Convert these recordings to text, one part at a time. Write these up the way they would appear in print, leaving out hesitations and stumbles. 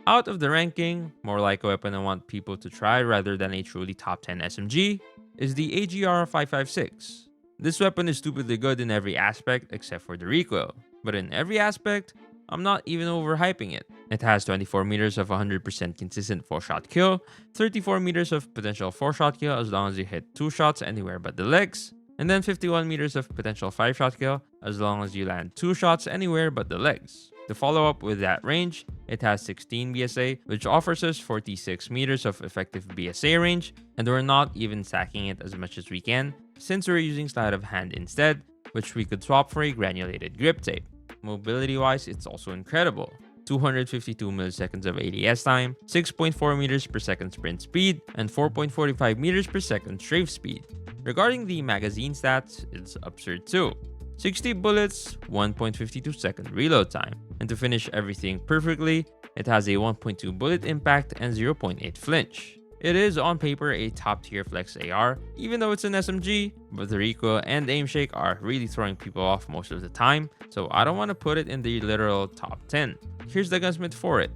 Out of the ranking, more like a weapon I want people to try rather than a truly top 10 SMG, is the AGR 556. This weapon is stupidly good in every aspect except for the recoil, but in every aspect, I'm not even overhyping it. It has 24 meters of 100% consistent 4-shot kill, 34 meters of potential 4-shot kill as long as you hit 2 shots anywhere but the legs, and then 51 meters of potential 5-shot kill as long as you land 2 shots anywhere but the legs. To follow up with that range, it has 16 BSA, which offers us 46 meters of effective BSA range, and we're not even stacking it as much as we can since we're using sleight of hand instead, which we could swap for a granulated grip tape. Mobility wise, it's also incredible. 252 milliseconds of ADS time, 6.4 meters per second sprint speed, and 4.45 meters per second strafe speed. Regarding the magazine stats, it's absurd too. 60 bullets, 1.52 second reload time, and to finish everything perfectly, it has a 1.2 bullet impact and 0.8 flinch. It is on paper a top tier flex AR, even though it's an SMG, but the recoil and aim shake are really throwing people off most of the time, so I don't want to put it in the literal top 10. Here's the Gunsmith for it.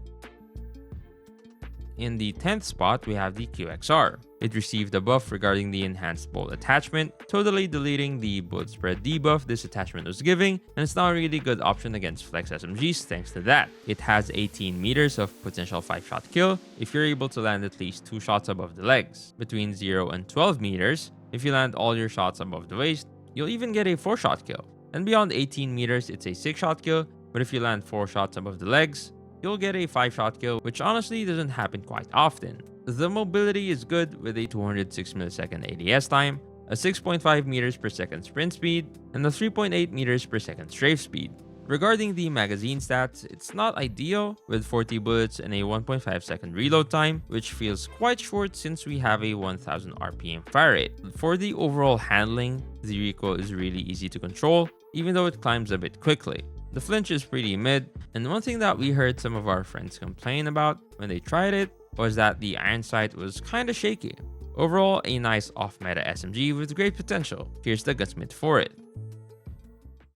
In the 10th spot, we have the QXR. It received a buff regarding the enhanced bolt attachment, totally deleting the bullet spread debuff this attachment was giving, and it's now a really good option against flex SMGs thanks to that. It has 18 meters of potential 5-shot kill if you're able to land at least 2 shots above the legs. Between 0 and 12 meters, if you land all your shots above the waist, you'll even get a 4-shot kill. And beyond 18 meters, it's a 6-shot kill, but if you land 4 shots above the legs, you'll get a 5-shot kill, which honestly doesn't happen quite often. The mobility is good with a 206 millisecond ADS time, a 6.5 meters per second sprint speed, and a 3.8 meters per second strafe speed. Regarding the magazine stats, it's not ideal with 40 bullets and a 1.5 second reload time, which feels quite short since we have a 1000 RPM fire rate. For the overall handling, the recoil is really easy to control, even though it climbs a bit quickly. The flinch is pretty mid, and one thing that we heard some of our friends complain about when they tried it was that the iron sight was kinda shaky. Overall, a nice off-meta SMG with great potential. Here's the Gunsmith for it.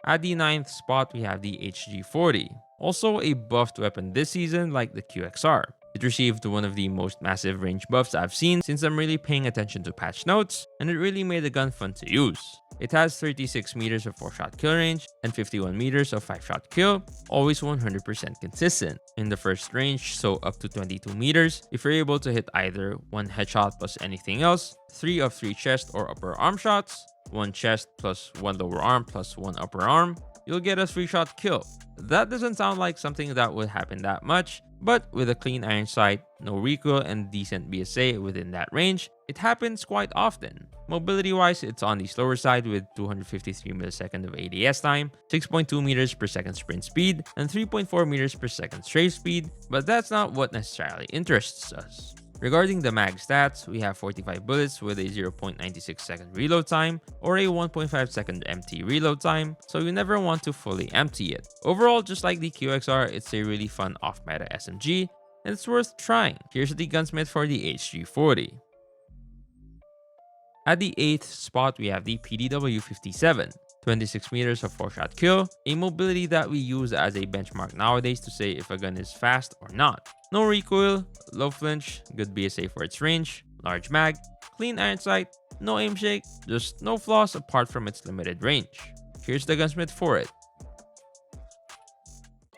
At the 9th spot, we have the HG40, also a buffed weapon this season like the QXR. It received one of the most massive range buffs I've seen since I'm really paying attention to patch notes, and it really made the gun fun to use. It has 36 meters of 4-shot kill range and 51 meters of 5-shot kill, always 100% consistent. In the first range, so up to 22 meters, if you're able to hit either 1 headshot plus anything else, 3 of 3 chest or upper arm shots, 1 chest plus 1 lower arm plus 1 upper arm, you'll get a 3-shot kill. That doesn't sound like something that would happen that much, but with a clean iron sight, no recoil, and decent BSA within that range, it happens quite often. Mobility wise, it's on the slower side with 253 milliseconds of ADS time, 6.2 meters per second sprint speed, and 3.4 meters per second strafe speed, but that's not what necessarily interests us. Regarding the mag stats, we have 45 bullets with a 0.96 second reload time or a 1.5 second empty reload time, so you never want to fully empty it. Overall, just like the QXR, it's a really fun off-meta SMG, and it's worth trying. Here's the Gunsmith for the HG40. At the 8th spot, we have the PDW57. 26 meters of 4-shot kill, a mobility that we use as a benchmark nowadays to say if a gun is fast or not. No recoil, low flinch, good BSA for its range, large mag, clean iron sight, no aim shake, just no flaws apart from its limited range. Here's the Gunsmith for it.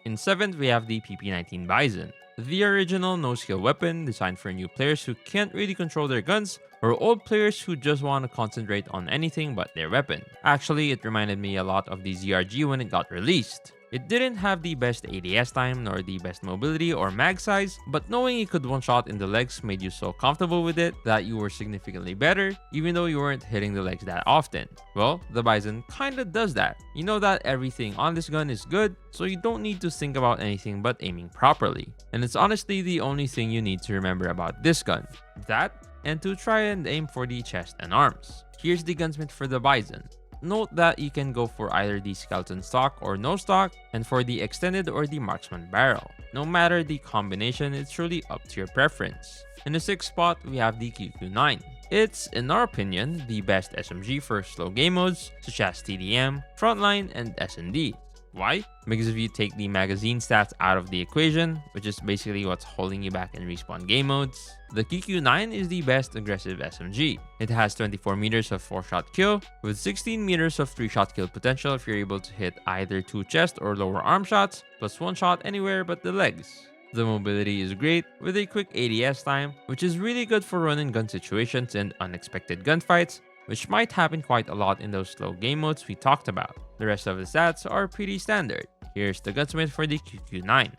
In 7th, we have the PP19 Bison. The original no-skill weapon designed for new players who can't really control their guns or old players who just want to concentrate on anything but their weapon. Actually, it reminded me a lot of the ZRG when it got released. It didn't have the best ADS time nor the best mobility or mag size, but knowing it could one-shot in the legs made you so comfortable with it that you were significantly better even though you weren't hitting the legs that often. Well, the Bison kinda does that. You know that everything on this gun is good, so you don't need to think about anything but aiming properly. And it's honestly the only thing you need to remember about this gun. That, and to try and aim for the chest and arms. Here's the Gunsmith for the Bison. Note that you can go for either the skeleton stock or no stock, and for the extended or the marksman barrel. No matter the combination, it's really up to your preference. In the 6th spot, we have the QQ9. It's, in our opinion, the best SMG for slow game modes such as TDM, Frontline, and S&D. Why? Because if you take the magazine stats out of the equation, which is basically what's holding you back in respawn game modes, the QQ9 is the best aggressive SMG. It has 24 meters of 4-shot kill, with 16 meters of 3-shot kill potential if you're able to hit either 2 chest or lower arm shots, plus 1 shot anywhere but the legs. The mobility is great, with a quick ADS time, which is really good for run-and-gun situations and unexpected gunfights, which might happen quite a lot in those slow game modes we talked about. The rest of the stats are pretty standard. Here's the Gunsmith for the QQ9.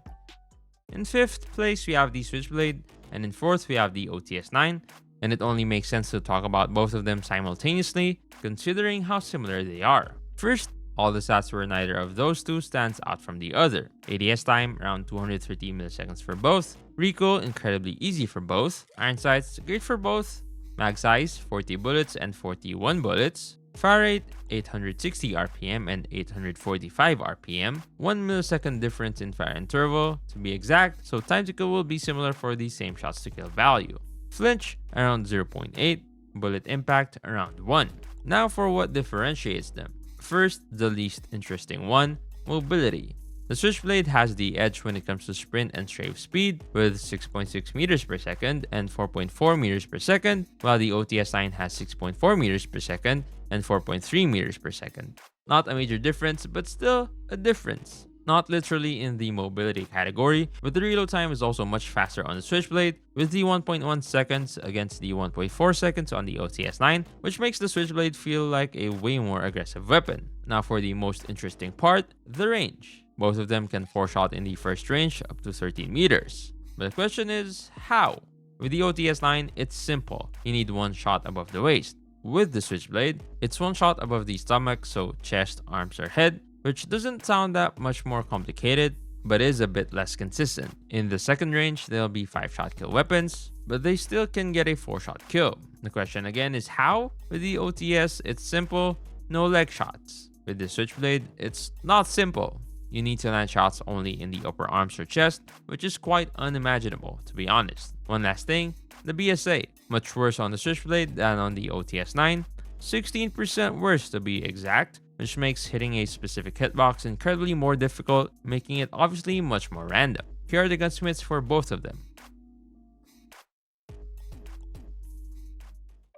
In 5th place we have the Switchblade, and in 4th we have the OTS9, and it only makes sense to talk about both of them simultaneously, considering how similar they are. First, all the stats where neither of those two stands out from the other. ADS time around 230 milliseconds for both, recoil incredibly easy for both, iron sights great for both, mag size 40 bullets and 41 bullets, fire rate 860 RPM and 845 RPM, 1 millisecond difference in fire interval to be exact, so time to kill will be similar for the same shots to kill value. Flinch around 0.8, bullet impact around 1. Now for what differentiates them. First, the least interesting one, mobility. The Switchblade has the edge when it comes to sprint and strafe speed with 6.6 meters per second and 4.4 meters per second, while the OTS9 has 6.4 meters per second and 4.3 meters per second. Not a major difference, but still a difference. Not literally in the mobility category, but the reload time is also much faster on the Switchblade, with the 1.1 seconds against the 1.4 seconds on the OTS9, which makes the Switchblade feel like a way more aggressive weapon. Now for the most interesting part, the range. Both of them can 4-shot in the first range up to 13 meters. But the question is, how? With the OTS9, it's simple. You need 1 shot above the waist. With the Switchblade, it's 1 shot above the stomach, so chest, arms, or head, which doesn't sound that much more complicated, but is a bit less consistent. In the second range, they'll be 5-shot kill weapons, but they still can get a 4-shot kill. The question again is how? With the OTS, it's simple, no leg shots. With the Switchblade, it's not simple. You need to land shots only in the upper arms or chest, which is quite unimaginable, to be honest. One last thing, the BSA. Much worse on the Switchblade than on the OTS9, 16% worse to be exact, which makes hitting a specific hitbox incredibly more difficult, making it obviously much more random. Here are the gunsmiths for both of them.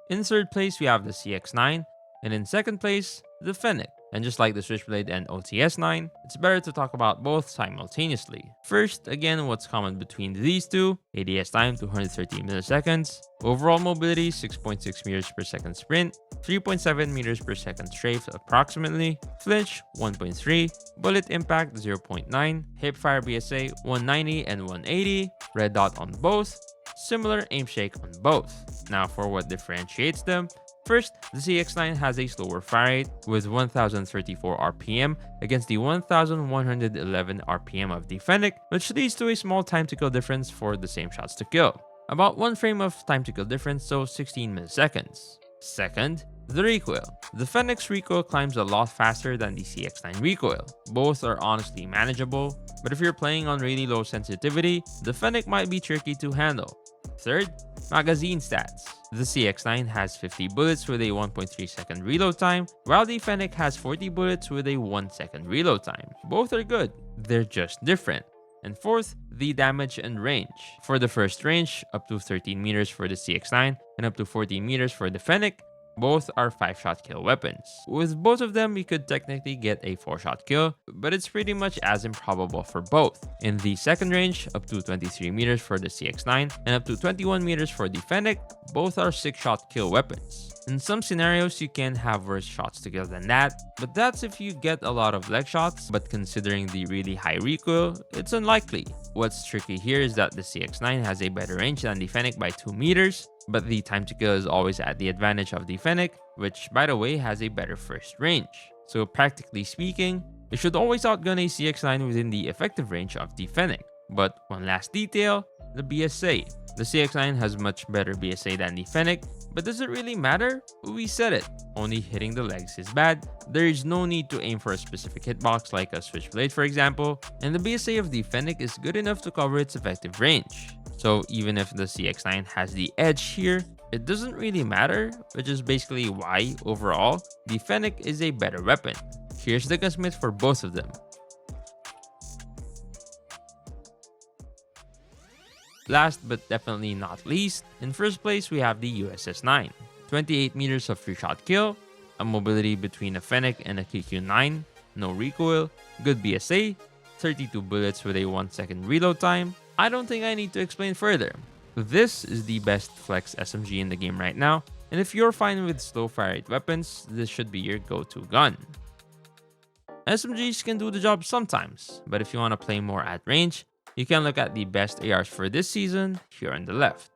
In 3rd place, we have the CX9, and in 2nd place, the Fennec. And just like the Switchblade and OTS9, it's better to talk about both simultaneously. First, again, what's common between these two, ADS time 230 milliseconds, overall mobility 6.6 meters per second sprint, 3.7 meters per second strafe approximately, flinch 1.3, bullet impact 0.9, hipfire BSA 190 and 180, red dot on both, similar aim shake on both. Now for what differentiates them. First, the CX9 has a slower fire rate with 1034 RPM against the 1111 RPM of the Fennec, which leads to a small time to kill difference for the same shots to kill. About 1 frame of time to kill difference, so 16 milliseconds. Second, the recoil. The Fennec's recoil climbs a lot faster than the CX9 recoil. Both are honestly manageable, but if you're playing on really low sensitivity, the Fennec might be tricky to handle. Third, magazine stats. The CX9 has 50 bullets with a 1.3 second reload time, while the Fennec has 40 bullets with a 1 second reload time. Both are good, they're just different. And fourth, the damage and range. For the first range, up to 13 meters for the CX9 and up to 14 meters for the Fennec, both are 5-shot kill weapons. With both of them, you could technically get a 4-shot kill, but it's pretty much as improbable for both. In the second range, up to 23 meters for the CX9 and up to 21 meters for the Fennec, both are 6-shot kill weapons. In some scenarios, you can have worse shots to kill than that, but that's if you get a lot of leg shots, but considering the really high recoil, it's unlikely. What's tricky here is that the CX9 has a better range than the Fennec by 2 meters, but the time to kill is always at the advantage of the Fennec, which by the way has a better first range. So practically speaking, it should always outgun a CX9 within the effective range of the Fennec. But one last detail, the BSA. The CX9 has much better BSA than the Fennec, but does it really matter? We said it, only hitting the legs is bad. There is no need to aim for a specific hitbox like a Switchblade for example, and the BSA of the Fennec is good enough to cover its effective range. So even if the CX9 has the edge here, it doesn't really matter, which is basically why, overall, the Fennec is a better weapon. Here's the Gunsmith for both of them. Last but definitely not least, in first place we have the USS-9. 28 meters of free shot kill, a mobility between a Fennec and a KQ-9, no recoil, good BSA, 32 bullets with a 1 second reload time. I don't think I need to explain further. This is the best flex SMG in the game right now, and if you're fine with slow fire rate weapons, this should be your go-to gun. SMGs can do the job sometimes, but if you want to play more at range, you can look at the best ARs for this season here on the left.